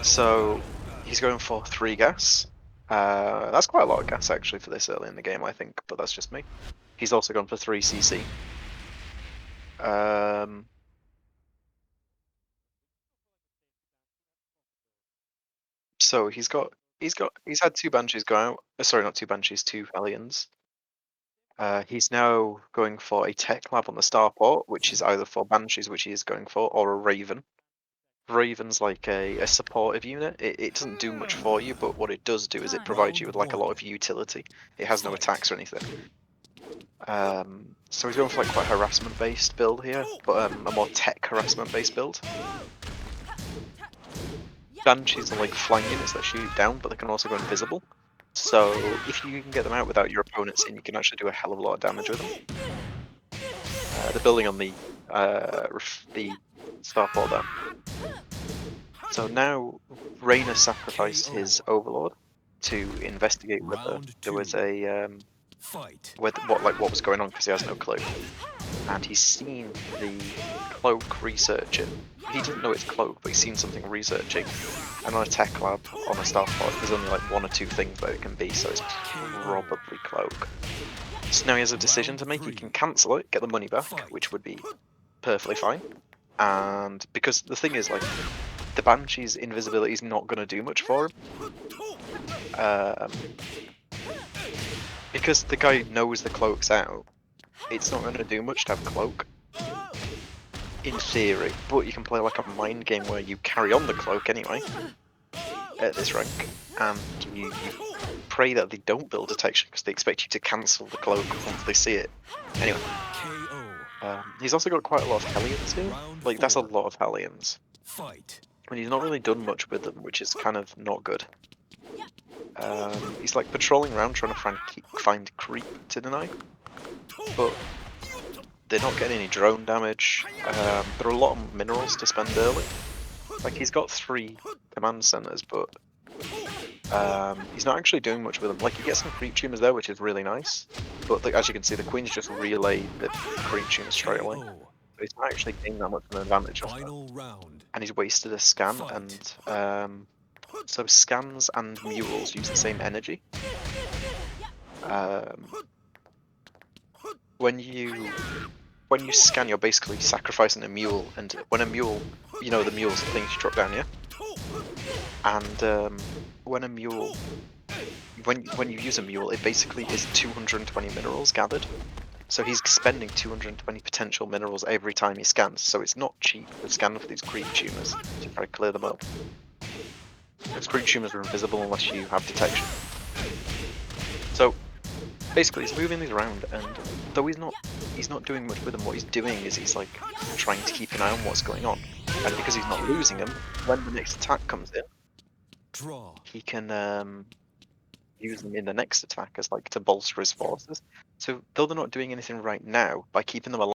So he's going for 3 gas. That's quite a lot of gas actually for this early in the game, I think, but that's just me. He's also gone for 3 CC. Um, so he's had 2 Banshees go out. Sorry, not 2 Banshees, 2 Hellions. He's now going for a Tech Lab on the starport, which is either for Banshees, which he is going for, or a Raven. Raven's like a supportive unit. It doesn't do much for you, but what it does do is it provides you with like a lot of utility. It has no attacks or anything. So he's going for like quite a harassment based build here, but a more tech harassment based build. Banshees are like flying units that shoot down, but they can also go invisible. So if you can get them out without your opponents in, you can actually do a hell of a lot of damage with them. They're building on the starport there. So now Rayner sacrificed his overlord to investigate whether Round there was two. a Fight. what was going on because he has no clue. And he's seen the cloak researching. He doesn't know it's cloak, but he's seen something researching. And on a tech lab on a starport, there's only like 1 or 2 things that it can be, so it's KO. probably cloak. So now he has a decision Round to make. He can three. cancel it, get the money back, Fight. which would be perfectly fine. And because the thing is, like, the Banshee's invisibility is not going to do much for him. Um, because the guy knows the cloak's out, it's not going to do much to have cloak, in theory. But you can play like a mind game where you carry on the cloak anyway, at this rank, and you pray that they don't build detection because they expect you to cancel the cloak once they see it. Anyway, KO. he's also got quite a lot of Hellions here. Round Like, that's a four. lot of Hellions. Fight. And he's not really done much with them, which is kind of not good. He's like patrolling around trying to find creep to deny, but they're not getting any drone damage. There are a lot of minerals to spend early. Like, he's got 3 command centers, but he's not actually doing much with them. Like, you get some creep tumors there, which is really nice, but like, as you can see, the queen's just relayed the creep tumors straight away. KO. So he's not actually getting that much of an advantage off that. Final round. And he's wasted a scan, Fight. and so scans and mules use the same energy. Um, when you scan, you're basically sacrificing a mule, and when a mule, you know, the mules, the things you drop down, yeah. And when a mule, when you use a mule, it basically is 220 minerals gathered. So he's spending 220 potential minerals every time he scans. So it's not cheap to scan for these creep tumors to try to clear them up. Those creep tumors are invisible unless you have detection. So basically, he's moving these around, and though he's not doing much with them, what he's doing is he's like trying to keep an eye on what's going on. And because he's not losing them, when the next attack comes in, Draw. he can use them in the next attack as like to bolster his forces. So though they're not doing anything right now, by keeping them alive